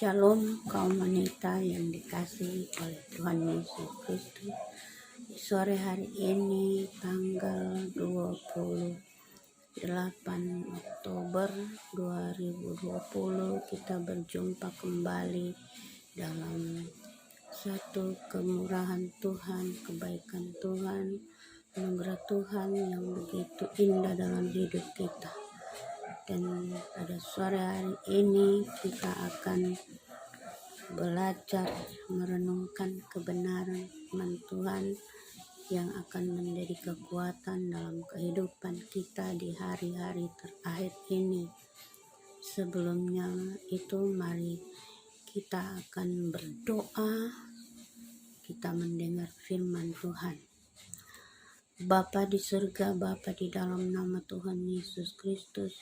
Shalom kaum wanita yang dikasihi oleh Tuhan Yesus Kristus. Di sore hari ini tanggal 28 Oktober 2020 kita berjumpa kembali dalam satu kemurahan Tuhan, kebaikan Tuhan, anugerah Tuhan yang begitu indah dalam hidup kita. Dan pada sore hari ini kita akan belajar merenungkan kebenaran firman Tuhan yang akan menjadi kekuatan dalam kehidupan kita di hari-hari terakhir ini. Sebelumnya itu mari kita akan berdoa, kita mendengar firman Tuhan. Bapa di surga, Bapa di dalam nama Tuhan Yesus Kristus,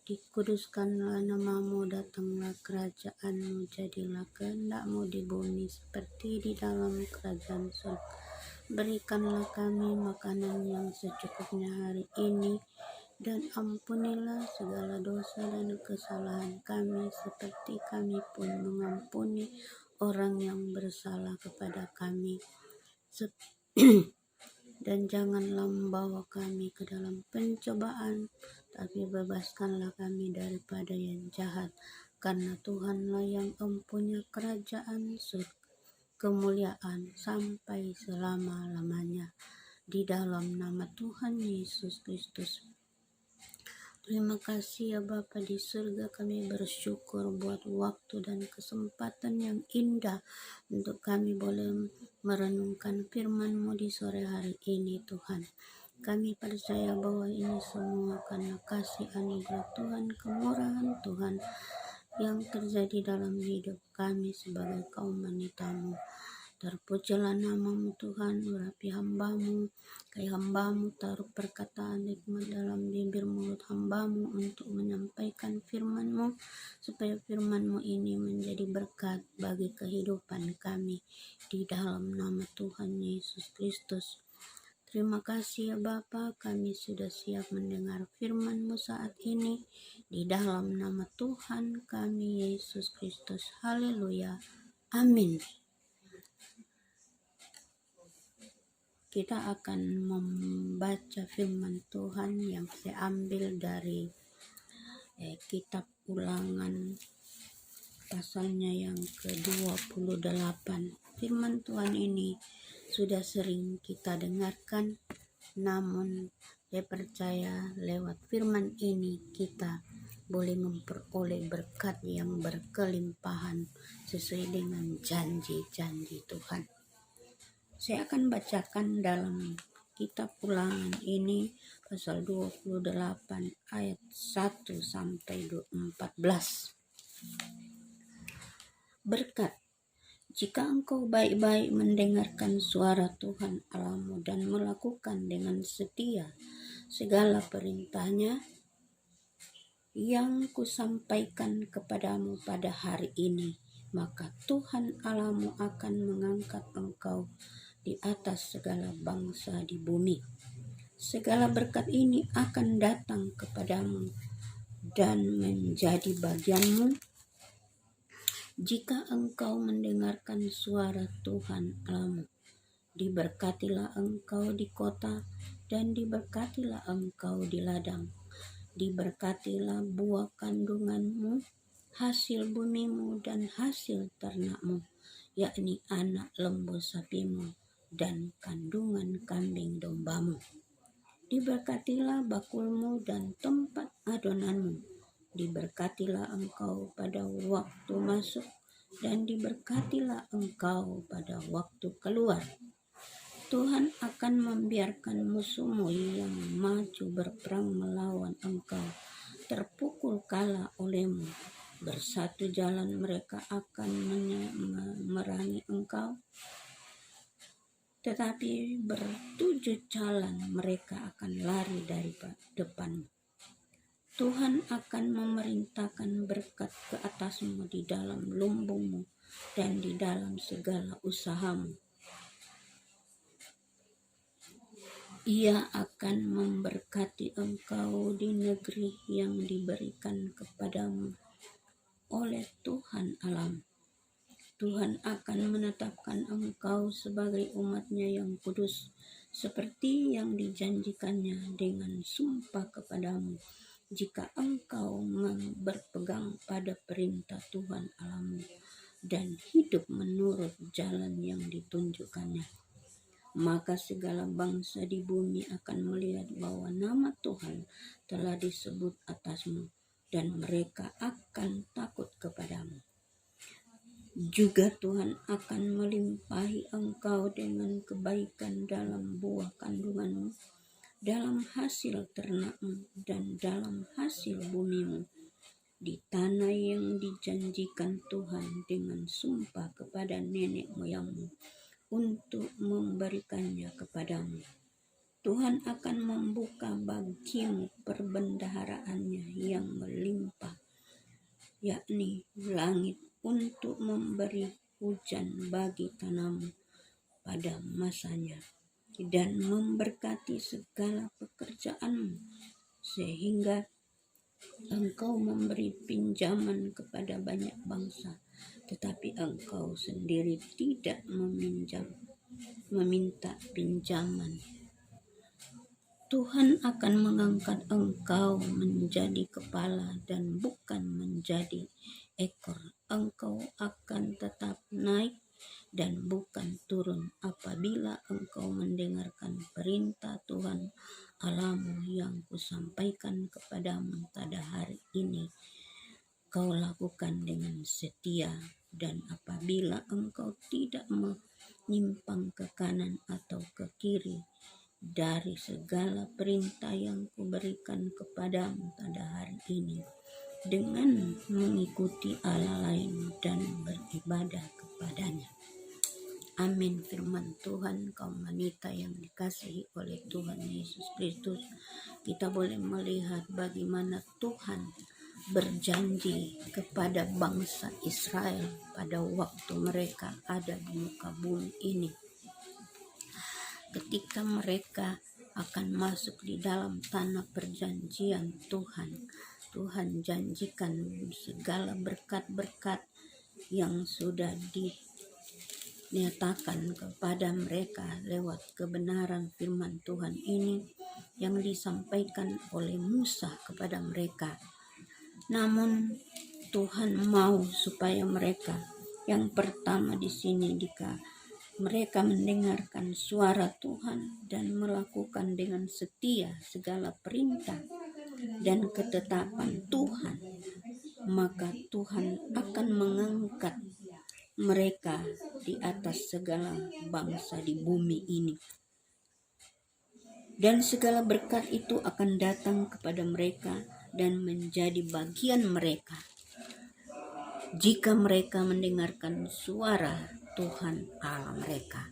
dikuduskanlah namamu, datanglah kerajaanmu, jadilah kehendak-mu di bumi seperti di dalam kerajaan surga. Berikanlah kami makanan yang secukupnya hari ini, dan ampunilah segala dosa dan kesalahan kami, seperti kami pun mengampuni orang yang bersalah kepada kami. Dan janganlah membawa kami ke dalam pencobaan, tapi bebaskanlah kami daripada yang jahat, karena Tuhanlah yang mempunyai kerajaan surga, kemuliaan sampai selama-lamanya. Di dalam nama Tuhan Yesus Kristus. Terima kasih ya Bapa di surga, kami bersyukur buat waktu dan kesempatan yang indah untuk kami boleh merenungkan firman-Mu di sore hari ini Tuhan. Kami percaya bahwa ini semua karena kasih anugerah Tuhan, kemurahan Tuhan yang terjadi dalam hidup kami sebagai kaum wanita-Mu. Terpujilah namamu Tuhan, urapi hamba-Mu, kayak hamba-Mu taruh perkataan hikmat dalam bibir mulut hamba-Mu untuk menyampaikan firman-Mu, supaya firman-Mu ini menjadi berkat bagi kehidupan kami, di dalam nama Tuhan Yesus Kristus. Terima kasih ya Bapa, kami sudah siap mendengar firman-Mu saat ini, di dalam nama Tuhan kami Yesus Kristus. Haleluya, amin. Kita akan membaca firman Tuhan yang saya ambil dari kitab Ulangan pasalnya yang ke-28. Firman Tuhan ini sudah sering kita dengarkan, namun saya percaya lewat firman ini kita boleh memperoleh berkat yang berkelimpahan sesuai dengan janji-janji Tuhan. Saya akan bacakan dalam kitab Ulangan ini pasal 28 ayat 1 sampai 14. Berkat, jika engkau baik-baik mendengarkan suara Tuhan Allahmu dan melakukan dengan setia segala perintahnya yang kusampaikan kepadamu pada hari ini, maka Tuhan Allahmu akan mengangkat engkau di atas segala bangsa di bumi. Segala berkat ini akan datang kepadamu dan menjadi bagianmu jika engkau mendengarkan suara Tuhan Allahmu. Diberkatilah engkau di kota dan diberkatilah engkau di ladang. Diberkatilah buah kandunganmu, hasil bumimu dan hasil ternakmu, yakni anak lembu sapimu dan kandungan kambing dombamu. Diberkatilah bakulmu dan tempat adonanmu. Diberkatilah engkau pada waktu masuk dan diberkatilah engkau pada waktu keluar. Tuhan akan membiarkan musuhmu yang maju berperang melawan engkau terpukul kalah olehmu. Bersatu jalan mereka akan memerangi engkau, tetapi bertujuh jalan mereka akan lari dari depanmu. Tuhan akan memerintahkan berkat ke atasmu di dalam lumbungmu dan di dalam segala usahamu. Ia akan memberkati engkau di negeri yang diberikan kepadamu. oleh Tuhan Allahmu. Tuhan akan menetapkan engkau sebagai umat-Nya yang kudus, seperti yang dijanjikannya dengan sumpah kepadamu, jika engkau berpegang pada perintah Tuhan Allahmu dan hidup menurut jalan yang ditunjukkannya. Maka segala bangsa di bumi akan melihat bahwa nama Tuhan telah disebut atasmu, dan mereka akan takut kepadamu. Juga Tuhan akan melimpahi engkau dengan kebaikan dalam buah kandunganmu, dalam hasil ternakmu, dan dalam hasil bumimu, di tanah yang dijanjikan Tuhan dengan sumpah kepada nenek moyangmu untuk memberikannya kepadamu. Tuhan akan membuka bagimu perbendaharaannya yang melimpah, yakni langit, untuk memberi hujan bagi tanahmu pada masanya, dan memberkati segala pekerjaanmu, sehingga engkau memberi pinjaman kepada banyak bangsa, tetapi engkau sendiri tidak meminta pinjaman. Tuhan akan mengangkat engkau menjadi kepala dan bukan menjadi ekor. Engkau akan tetap naik dan bukan turun apabila engkau mendengarkan perintah Tuhan Allahmu yang kusampaikan kepadamu pada hari ini. Kau lakukan dengan setia, dan apabila engkau tidak menyimpang ke kanan atau ke kiri dari segala perintah yang kuberikan kepadamu pada hari ini, dengan mengikuti Allah lain dan beribadah kepadanya. Amin. Firman Tuhan, kaum wanita yang dikasihi oleh Tuhan Yesus Kristus, kita boleh melihat bagaimana Tuhan berjanji kepada bangsa Israel pada waktu mereka ada di muka bumi ini. Ketika mereka akan masuk di dalam tanah perjanjian Tuhan, Tuhan janjikan segala berkat-berkat yang sudah dinyatakan kepada mereka lewat kebenaran firman Tuhan ini yang disampaikan oleh Musa kepada mereka. Namun Tuhan mau supaya mereka, yang pertama di sini, mereka mendengarkan suara Tuhan dan melakukan dengan setia segala perintah dan ketetapan Tuhan, maka Tuhan akan mengangkat mereka di atas segala bangsa di bumi ini. Dan segala berkat itu akan datang kepada mereka dan menjadi bagian mereka jika mereka mendengarkan suara Tuhan Allah mereka.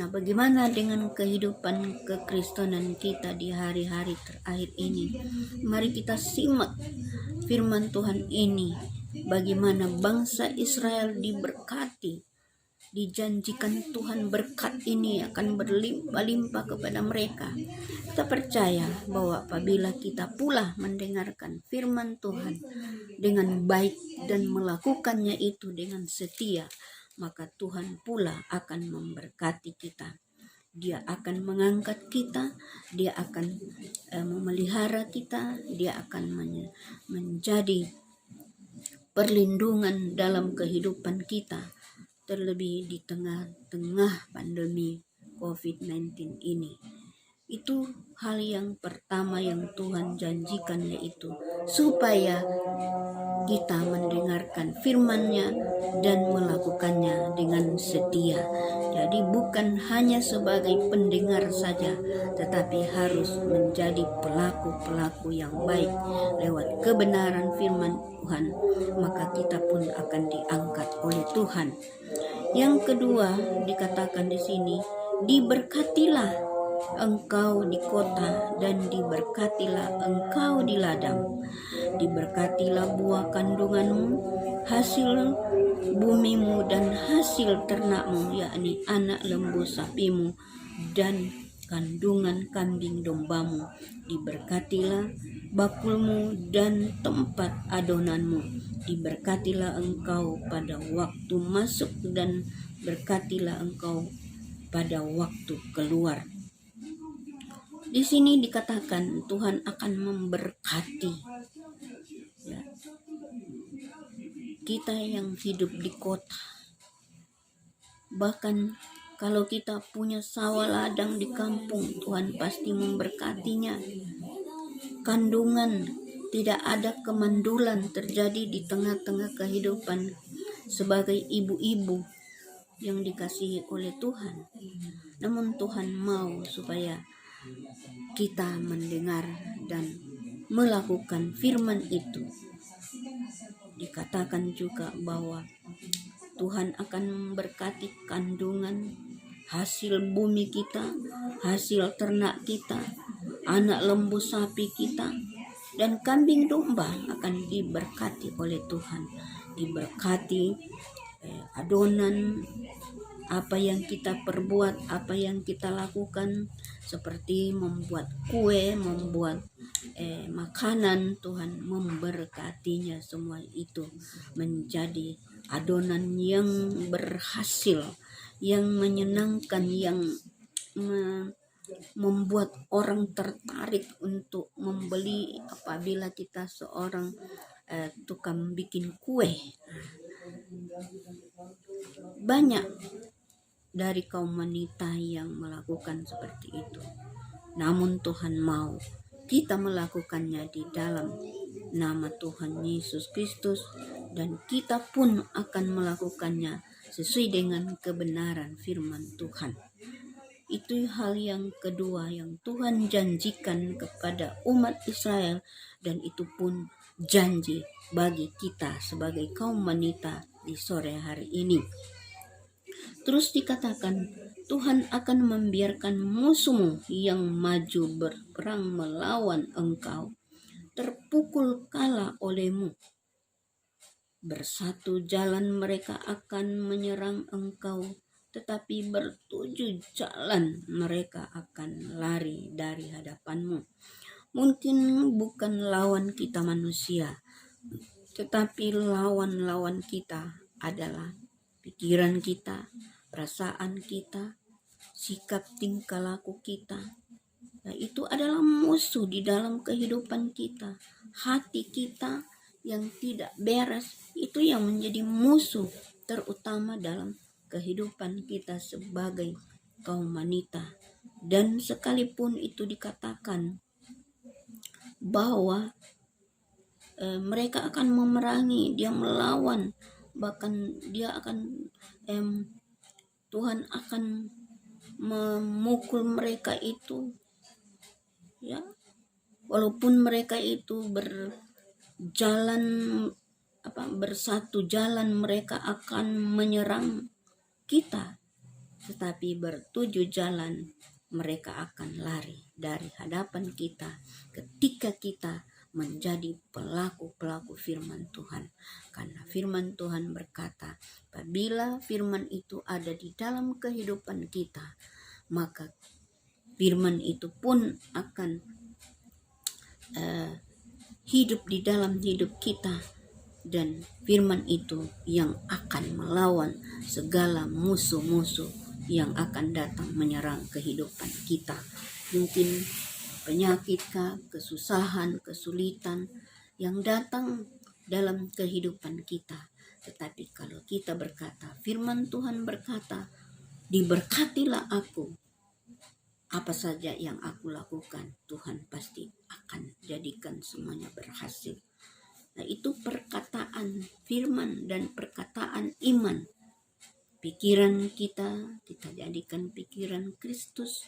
Nah, bagaimana dengan kehidupan kekristenan kita di hari-hari terakhir ini? Mari kita simak firman Tuhan ini, bagaimana bangsa Israel diberkati. Dijanjikan Tuhan berkat ini akan berlimpah-limpah kepada mereka. Kita percaya bahwa apabila kita pula mendengarkan firman Tuhan dengan baik dan melakukannya itu dengan setia, maka Tuhan pula akan memberkati kita. Dia akan mengangkat kita, Dia akan memelihara kita, Dia akan menjadi perlindungan dalam kehidupan kita, terlebih di tengah-tengah pandemi COVID-19 ini. Itu hal yang pertama yang Tuhan janjikan, yaitu supaya kita mendengarkan firman-Nya dan melakukannya dengan setia. Jadi bukan hanya sebagai pendengar saja, tetapi harus menjadi pelaku-pelaku yang baik lewat kebenaran firman Tuhan, maka kita pun akan diangkat oleh Tuhan. Yang kedua dikatakan di sini, diberkatilah engkau di kota dan diberkatilah engkau di ladang. Diberkatilah buah kandunganmu, hasil bumimu dan hasil ternakmu, yakni anak lembu sapimu dan kandungan kambing dombamu. Diberkatilah bakulmu dan tempat adonanmu. Diberkatilah engkau pada waktu masuk dan berkatilah engkau pada waktu keluar. Di sini dikatakan Tuhan akan memberkati ya, kita yang hidup di kota. Bahkan kalau kita punya sawah ladang di kampung, Tuhan pasti memberkatinya. Kandungan, tidak ada kemandulan terjadi di tengah-tengah kehidupan sebagai ibu-ibu yang dikasihi oleh Tuhan. Namun Tuhan mau supaya kita mendengar dan melakukan firman itu. Dikatakan juga bahwa Tuhan akan memberkati kandungan, hasil bumi kita, hasil ternak kita, anak lembu sapi kita, dan kambing domba akan diberkati oleh Tuhan. Diberkati adonan, apa yang kita perbuat, apa yang kita lakukan, seperti membuat kue, membuat makanan, Tuhan memberkatinya semua itu menjadi adonan yang berhasil, yang menyenangkan, yang membuat orang tertarik untuk membeli apabila kita seorang tukang bikin kue. Banyak dari kaum wanita yang melakukan seperti itu. Namun Tuhan mau kita melakukannya di dalam nama Tuhan Yesus Kristus, dan kita pun akan melakukannya sesuai dengan kebenaran firman Tuhan. Itu hal yang kedua yang Tuhan janjikan kepada umat Israel, dan itu pun janji bagi kita sebagai kaum wanita di sore hari ini. Terus dikatakan Tuhan akan membiarkan musuhmu yang maju berperang melawan engkau terpukul kalah olehmu. Bersatu jalan mereka akan menyerang engkau, tetapi bertujuh jalan mereka akan lari dari hadapanmu. Mungkin bukan lawan kita manusia, tetapi lawan kita adalah pikiran kita, perasaan kita, sikap tingkah laku kita. Nah, itu adalah musuh di dalam kehidupan kita. Hati kita yang tidak beres, itu yang menjadi musuh terutama dalam kehidupan kita sebagai kaum wanita. Dan sekalipun itu dikatakan bahwa mereka akan memerangi, dia melawan, bahkan dia akan Tuhan akan memukul mereka itu, ya, walaupun mereka itu bersatu jalan mereka akan menyerang kita, tetapi bertujuh jalan mereka akan lari dari hadapan kita ketika kita menjadi pelaku-pelaku firman Tuhan. Karena firman Tuhan berkata, apabila firman itu ada di dalam kehidupan kita, maka firman itu pun akan hidup di dalam hidup kita, dan firman itu yang akan melawan segala musuh-musuh yang akan datang menyerang kehidupan kita. Mungkin penyakit, kesusahan, kesulitan yang datang dalam kehidupan kita. Tetapi kalau kita berkata, firman Tuhan berkata, diberkatilah aku, apa saja yang aku lakukan, Tuhan pasti akan jadikan semuanya berhasil. Nah, itu perkataan firman dan perkataan iman. Pikiran kita jadikan pikiran Kristus.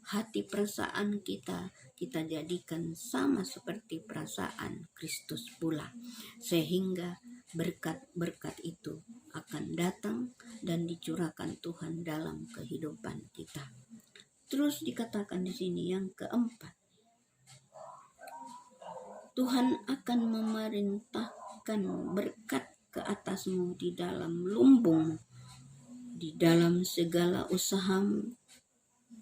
Hati perasaan kita jadikan sama seperti perasaan Kristus pula. Sehingga berkat-berkat itu akan datang dan dicurahkan Tuhan dalam kehidupan kita. Terus dikatakan di sini yang keempat, Tuhan akan memerintahkan berkat ke atasmu di dalam lumbung, di dalam segala usahamu,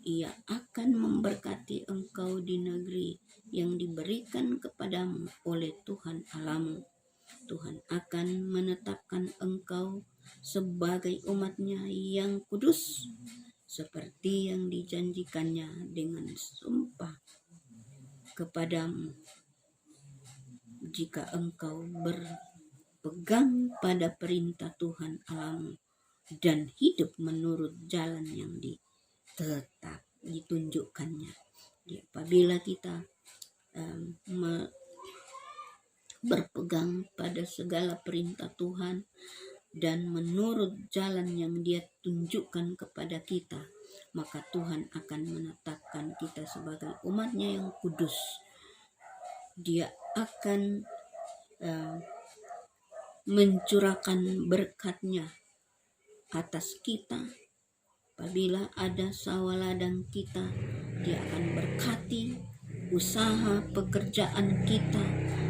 Ia akan memberkati engkau di negeri yang diberikan kepadamu oleh Tuhan Allahmu. Tuhan akan menetapkan engkau sebagai umat-Nya yang kudus, seperti yang dijanjikannya dengan sumpah kepadamu, jika engkau berpegang pada perintah Tuhan Allahmu dan hidup menurut jalan yang tetap ditunjukkannya. Apabila kita berpegang pada segala perintah Tuhan dan menurut jalan yang Dia tunjukkan kepada kita, maka Tuhan akan menetapkan kita sebagai umat-Nya yang kudus. Dia akan mencurahkan berkat-Nya atas kita. Apabila ada sawah ladang kita, Dia akan berkati usaha pekerjaan kita,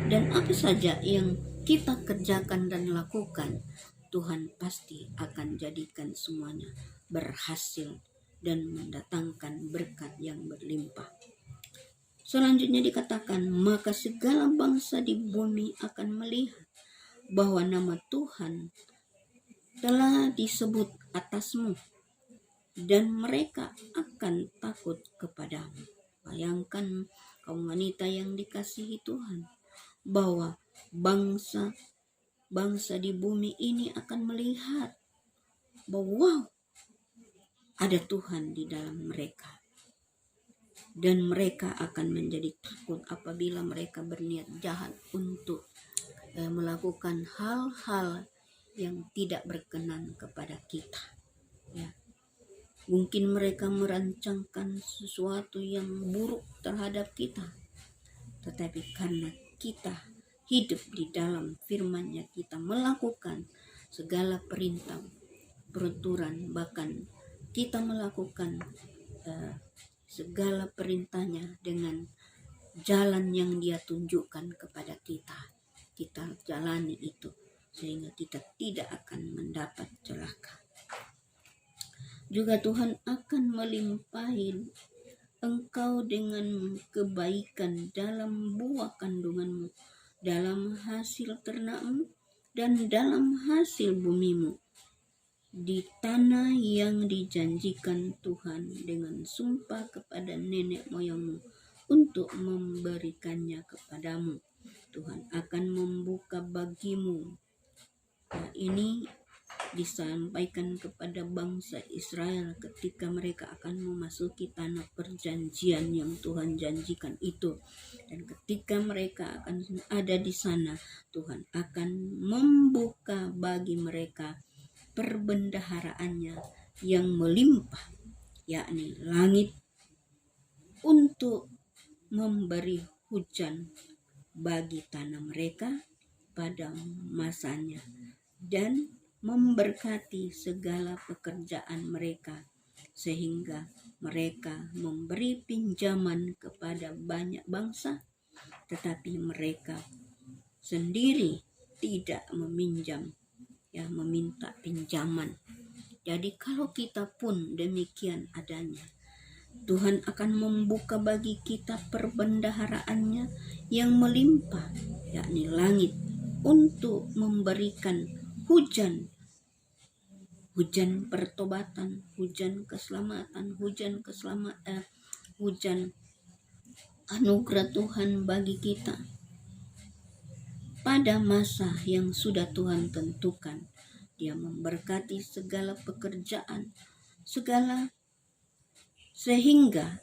dan apa saja yang kita kerjakan dan lakukan, Tuhan pasti akan jadikan semuanya berhasil dan mendatangkan berkat yang berlimpah. Selanjutnya dikatakan, maka segala bangsa di bumi akan melihat bahwa nama Tuhan telah disebut atasmu, dan mereka akan takut kepadamu. Bayangkan kaum wanita yang dikasihi Tuhan, bahwa bangsa di bumi ini akan melihat bahwa ada Tuhan di dalam mereka, dan mereka akan menjadi takut apabila mereka berniat jahat untuk melakukan hal-hal yang tidak berkenan kepada kita. Ya. Mungkin mereka merancangkan sesuatu yang buruk terhadap kita, tetapi karena kita hidup di dalam firman-Nya, kita melakukan segala perintah, peraturan, bahkan kita melakukan segala perintah-Nya dengan jalan yang Dia tunjukkan kepada kita. Kita jalani itu sehingga kita tidak akan mendapat celaka. Juga Tuhan akan melimpahi engkau dengan kebaikan dalam buah kandunganmu, dalam hasil ternakmu, dan dalam hasil bumimu, di tanah yang dijanjikan Tuhan dengan sumpah kepada nenek moyangmu untuk memberikannya kepadamu. Tuhan akan membuka bagimu. Nah, ini disampaikan kepada bangsa Israel ketika mereka akan memasuki tanah perjanjian yang Tuhan janjikan itu. Dan ketika mereka akan ada di sana, Tuhan akan membuka bagi mereka perbendaharaannya yang melimpah, yakni langit, untuk memberi hujan bagi tanah mereka pada masanya, dan memberkati segala pekerjaan mereka, sehingga mereka memberi pinjaman kepada banyak bangsa, tetapi mereka sendiri tidak meminjam, meminta pinjaman. Jadi kalau kita pun demikian adanya, Tuhan akan membuka bagi kita perbendaharaannya yang melimpah, yakni langit, untuk memberikan hujan pertobatan, hujan keselamatan, hujan anugerah Tuhan bagi kita pada masa yang sudah Tuhan tentukan. Dia memberkati segala pekerjaan, sehingga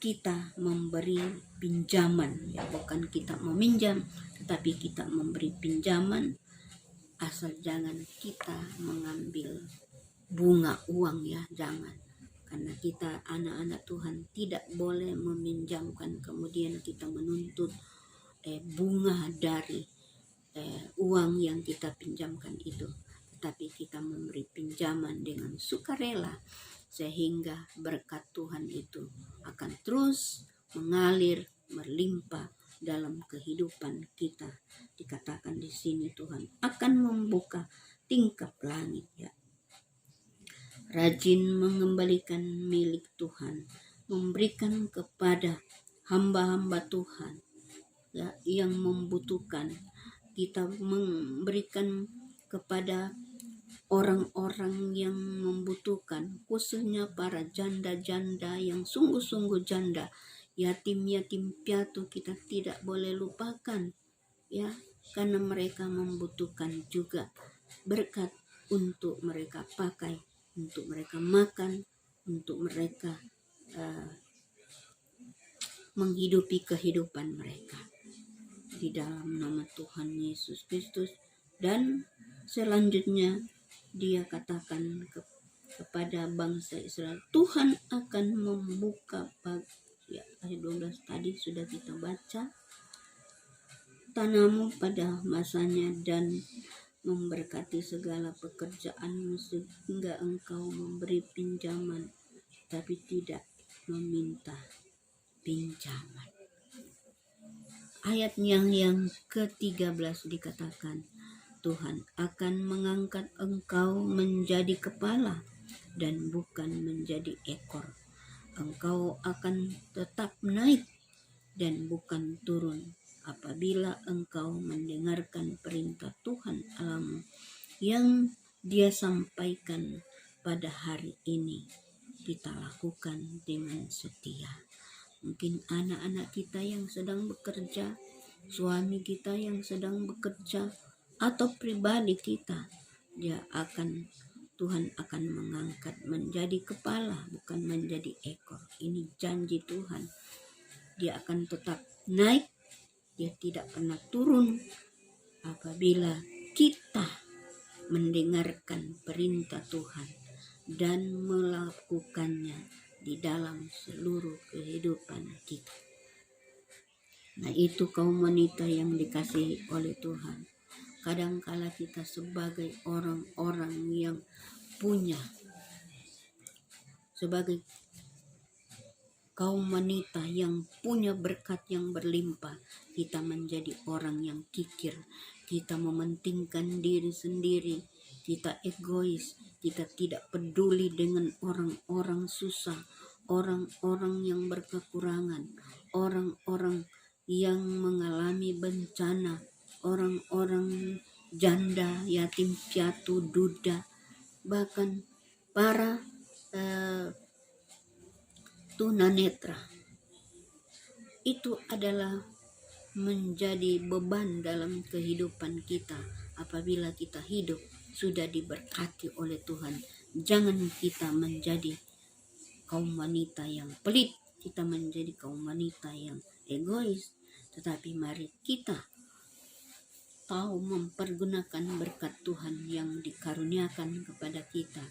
kita memberi pinjaman, bukan kita meminjam, tetapi kita memberi pinjaman. Asal jangan kita mengambil bunga uang, jangan. Karena kita anak-anak Tuhan tidak boleh meminjamkan kemudian kita menuntut bunga dari uang yang kita pinjamkan itu. Tetapi kita memberi pinjaman dengan sukarela, sehingga berkat Tuhan itu akan terus mengalir, melimpah dalam kehidupan kita. Dikatakan di sini Tuhan akan membuka tingkap langit, rajin mengembalikan milik Tuhan, memberikan kepada hamba-hamba Tuhan ya, yang membutuhkan. Kita memberikan kepada orang-orang yang membutuhkan, khususnya para janda-janda yang sungguh-sungguh janda, yatim-yatim piatu kita tidak boleh lupakan ya, karena mereka membutuhkan juga berkat untuk mereka pakai, untuk mereka makan, untuk mereka menghidupi kehidupan mereka di dalam nama Tuhan Yesus Kristus. Dan selanjutnya dia katakan kepada bangsa Israel, Tuhan akan membuka ya, ayat 12 tadi sudah kita baca, tanahmu pada masanya dan memberkati segala pekerjaanmu sehingga engkau memberi pinjaman tapi tidak meminta pinjaman. Ayat yang ke-13 dikatakan, Tuhan akan mengangkat engkau menjadi kepala dan bukan menjadi ekor. Engkau akan tetap naik dan bukan turun apabila engkau mendengarkan perintah Tuhan Allahmu yang Dia sampaikan pada hari ini, kita lakukan dengan setia. Mungkin anak-anak kita yang sedang bekerja, suami kita yang sedang bekerja, atau pribadi kita, Tuhan akan mengangkat menjadi kepala, bukan menjadi ekor. Ini janji Tuhan. Dia akan tetap naik, dia tidak pernah turun apabila kita mendengarkan perintah Tuhan dan melakukannya di dalam seluruh kehidupan kita. Nah, itu kaum wanita yang dikasihi oleh Tuhan. Kadangkala kita sebagai orang-orang yang sebagai kaum wanita yang punya berkat yang berlimpah, kita menjadi orang yang kikir, kita mementingkan diri sendiri, kita egois, kita tidak peduli dengan orang-orang susah, orang-orang yang berkekurangan, orang-orang yang mengalami bencana, orang-orang janda, yatim piatu, duda, bahkan para tunanetra. Itu adalah menjadi beban dalam kehidupan kita apabila kita hidup sudah diberkati oleh Tuhan. Jangan kita menjadi kaum wanita yang pelit, kita menjadi kaum wanita yang egois, tetapi mari kita tahu mempergunakan berkat Tuhan yang dikaruniakan kepada kita,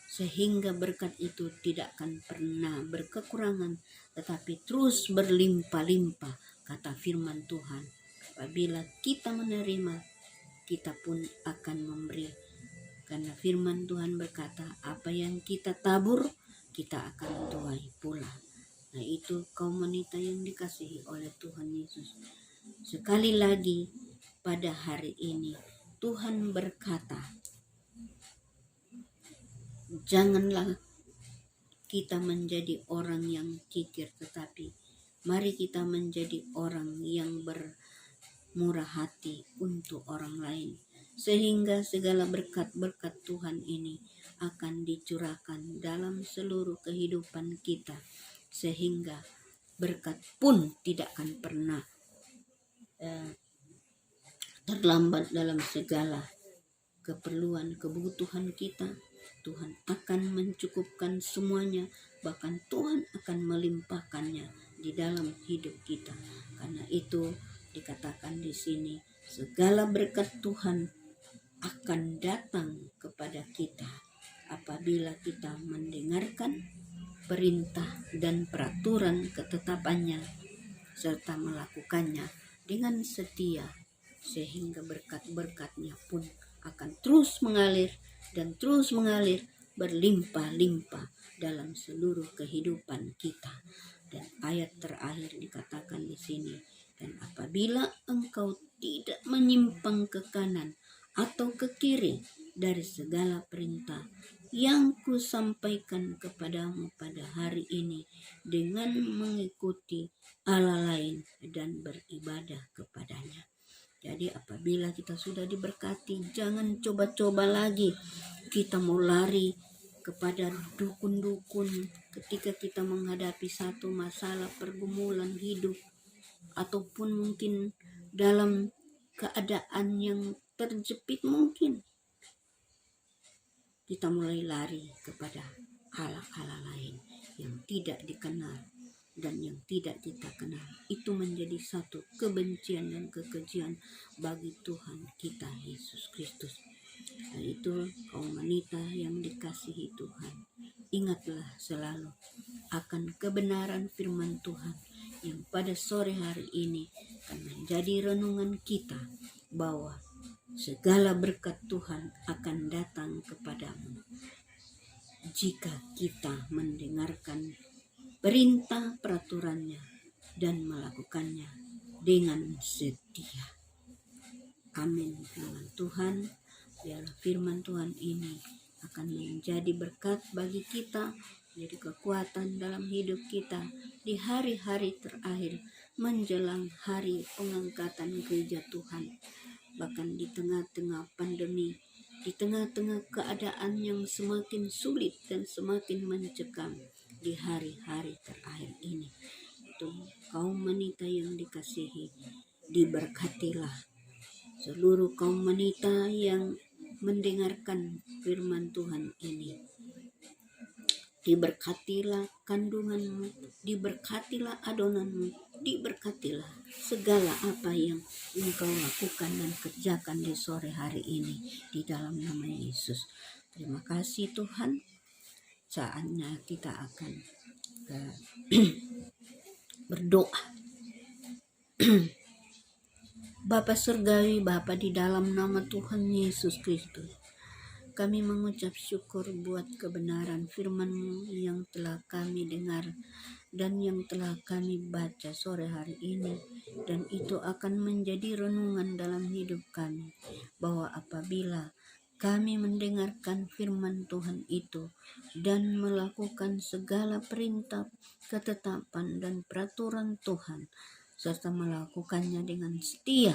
sehingga berkat itu tidak akan pernah berkekurangan, tetapi terus berlimpah-limpah, kata firman Tuhan. Apabila kita menerima, kita pun akan memberi. Karena firman Tuhan berkata, apa yang kita tabur, kita akan tuai pula. Nah, itu kaum wanita yang dikasihi oleh Tuhan Yesus. Sekali lagi pada hari ini Tuhan berkata, janganlah kita menjadi orang yang kikir, tetapi mari kita menjadi orang yang bermurah hati untuk orang lain, sehingga segala berkat-berkat Tuhan ini akan dicurahkan dalam seluruh kehidupan kita, sehingga berkat pun tidak akan pernah terlambat dalam segala keperluan, kebutuhan kita. Tuhan akan mencukupkan semuanya, bahkan Tuhan akan melimpahkannya di dalam hidup kita. Karena itu dikatakan di sini, segala berkat Tuhan akan datang kepada kita apabila kita mendengarkan perintah dan peraturan ketetapannya serta melakukannya dengan setia, sehingga berkat-berkatnya pun akan terus mengalir dan terus mengalir berlimpah-limpah dalam seluruh kehidupan kita. Dan ayat terakhir dikatakan di sini, dan apabila engkau tidak menyimpang ke kanan atau ke kiri dari segala perintah yang kusampaikan kepadamu pada hari ini dengan mengikuti Allah lain dan beribadah kepadanya. Jadi apabila kita sudah diberkati, jangan coba-coba lagi kita mau lari kepada dukun-dukun ketika kita menghadapi satu masalah pergumulan hidup, ataupun mungkin dalam keadaan yang terjepit, mungkin kita mulai lari kepada Allah-Allah lain yang tidak dikenal dan yang tidak kita kenal. Itu menjadi satu kebencian dan kekejian bagi Tuhan kita Yesus Kristus. Dan itu kaum wanita yang dikasihi Tuhan, ingatlah selalu akan kebenaran firman Tuhan yang pada sore hari ini akan menjadi renungan kita, bahwa segala berkat Tuhan akan datang kepadamu jika kita mendengarkan perintah peraturannya dan melakukannya dengan setia. Amin. Firman Tuhan, biarlah firman Tuhan ini akan menjadi berkat bagi kita, menjadi kekuatan dalam hidup kita di hari-hari terakhir menjelang hari pengangkatan gereja Tuhan. Bahkan di tengah-tengah pandemi, di tengah-tengah keadaan yang semakin sulit dan semakin mencekam di hari-hari terakhir ini, itu kaum wanita yang dikasihi, diberkatilah seluruh kaum wanita yang mendengarkan firman Tuhan ini. Diberkatilah kandunganmu, diberkatilah adonanmu, diberkatilah segala apa yang engkau lakukan dan kerjakan di sore hari ini di dalam nama Yesus. Terima kasih Tuhan. Saatnya kita akan berdoa. Bapa Surgawi, Bapa di dalam nama Tuhan Yesus Kristus, kami mengucap syukur buat kebenaran firman-Mu yang telah kami dengar dan yang telah kami baca sore hari ini, dan itu akan menjadi renungan dalam hidup kami, bahwa apabila kami mendengarkan firman Tuhan itu dan melakukan segala perintah, ketetapan, dan peraturan Tuhan, serta melakukannya dengan setia,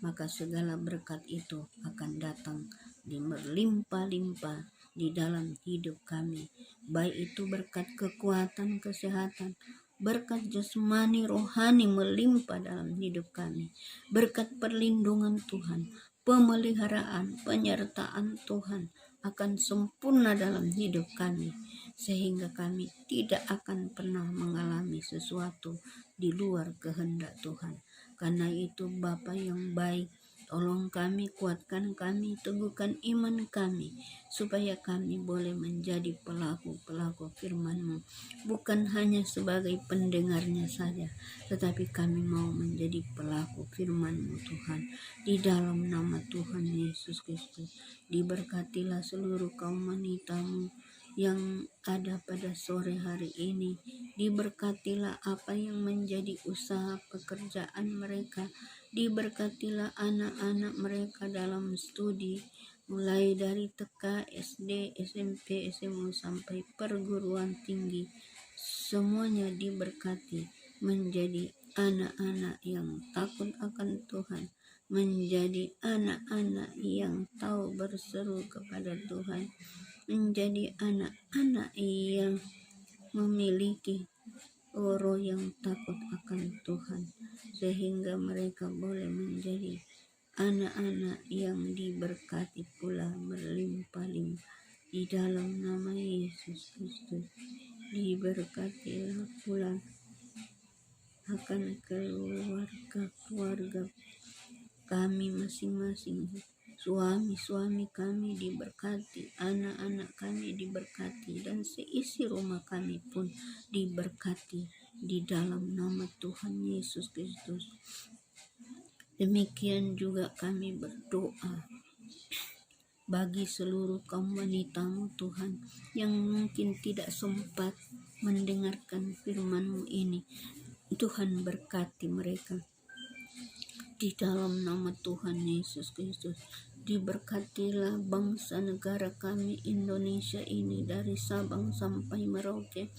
maka segala berkat itu akan datang berlimpah-limpah di dalam hidup kami, baik itu berkat kekuatan, kesehatan, berkat jasmani, rohani melimpah dalam hidup kami, berkat perlindungan Tuhan, pemeliharaan, penyertaan Tuhan akan sempurna dalam hidup kami, sehingga kami tidak akan pernah mengalami sesuatu di luar kehendak Tuhan. Karena itu Bapa yang baik, tolong kami, kuatkan kami, teguhkan iman kami, supaya kami boleh menjadi pelaku-pelaku firman-Mu, bukan hanya sebagai pendengarnya saja, tetapi kami mau menjadi pelaku firman-Mu Tuhan. Di dalam nama Tuhan Yesus Kristus, diberkatilah seluruh kaum wanita-Mu yang ada pada sore hari ini. Diberkatilah apa yang menjadi usaha pekerjaan mereka. Diberkatilah anak-anak mereka dalam studi, mulai dari TK, SD, SMP, SMA sampai perguruan tinggi. Semuanya diberkati menjadi anak-anak yang takut akan Tuhan, menjadi anak-anak yang tahu berseru kepada Tuhan, menjadi anak-anak yang memiliki roh yang takut akan Tuhan, sehingga mereka boleh menjadi anak-anak yang diberkati pula berlimpah-limpah di dalam nama Yesus Kristus. Diberkatilah pula akan keluarga kami masing-masing. Suami-suami kami diberkati, anak-anak kami diberkati, dan seisi rumah kami pun diberkati di dalam nama Tuhan Yesus Kristus. Demikian juga kami berdoa bagi seluruh kaum wanita-Mu Tuhan, yang mungkin tidak sempat mendengarkan firman-Mu ini. Tuhan berkati mereka di dalam nama Tuhan Yesus Kristus. Diberkatilah bangsa negara kami Indonesia ini dari Sabang sampai Merauke.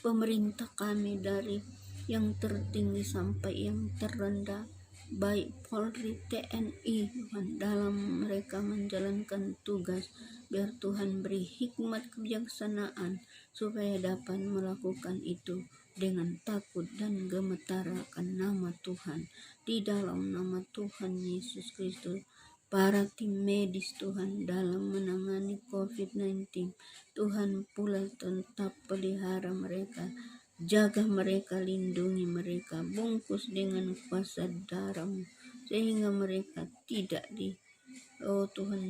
Pemerintah kami dari yang tertinggi sampai yang terendah, baik Polri, TNI, Tuhan, dalam mereka menjalankan tugas. Biar Tuhan beri hikmat kebijaksanaan supaya dapat melakukan itu dengan takut dan gemetar akan nama Tuhan. Di dalam nama Tuhan Yesus Kristus, para tim medis Tuhan dalam menangani COVID-19, Tuhan pula tetap pelihara mereka, jaga mereka, lindungi mereka, bungkus dengan kuasa darah-Mu, sehingga mereka tidak Tuhan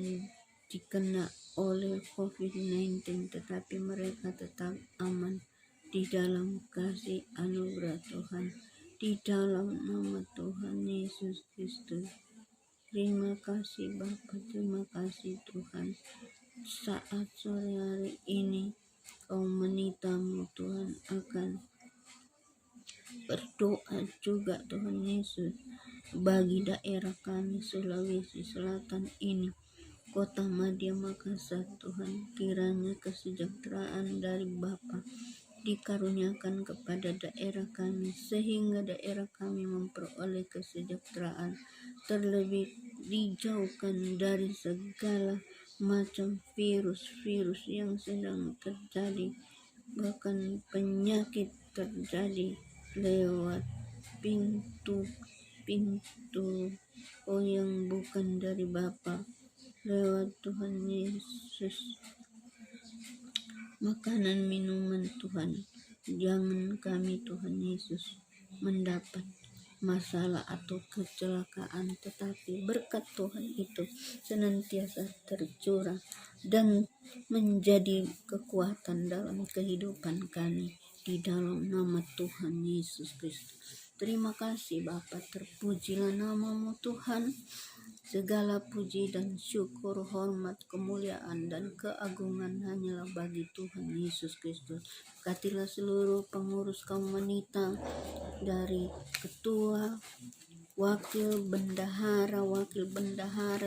dikena oleh COVID-19, tetapi mereka tetap aman di dalam kasih anugerah Tuhan, di dalam nama Tuhan Yesus Kristus. Terima kasih Bapa, terima kasih Tuhan. Saat sore hari ini Kau menitamu Tuhan, akan berdoa juga Tuhan Yesus bagi daerah kami Sulawesi Selatan ini, Kota Madya Makassar Tuhan. Kiranya kesejahteraan dari Bapa dikaruniakan kepada daerah kami, sehingga daerah kami memperoleh kesejahteraan, terlebih dijauhkan dari segala macam virus-virus yang sedang terjadi, bahkan penyakit terjadi lewat pintu-pintu yang bukan dari Bapa, lewat Tuhan Yesus, makanan minuman Tuhan. Jangan kami Tuhan Yesus mendapat masalah atau kecelakaan, tetapi berkat Tuhan itu senantiasa tercurah dan menjadi kekuatan dalam kehidupan kami, di dalam nama Tuhan Yesus Kristus. Terima kasih Bapa, terpujilah nama-Mu Tuhan. Segala puji dan syukur, hormat, kemuliaan, dan keagungan hanyalah bagi Tuhan Yesus Kristus. Berkatilah seluruh pengurus kaum wanita, dari ketua, wakil bendahara,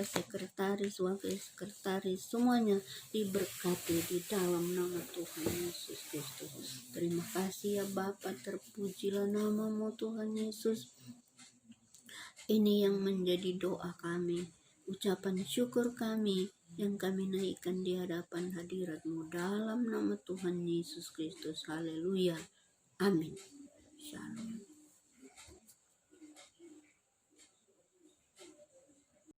sekretaris, wakil sekretaris, semuanya diberkati di dalam nama Tuhan Yesus Kristus. Terima kasih ya Bapa, terpujilah nama-Mu Tuhan Yesus. Ini yang menjadi doa kami, ucapan syukur kami yang kami naikkan di hadapan hadirat-Mu dalam nama Tuhan Yesus Kristus. Haleluya. Amin. Shalom.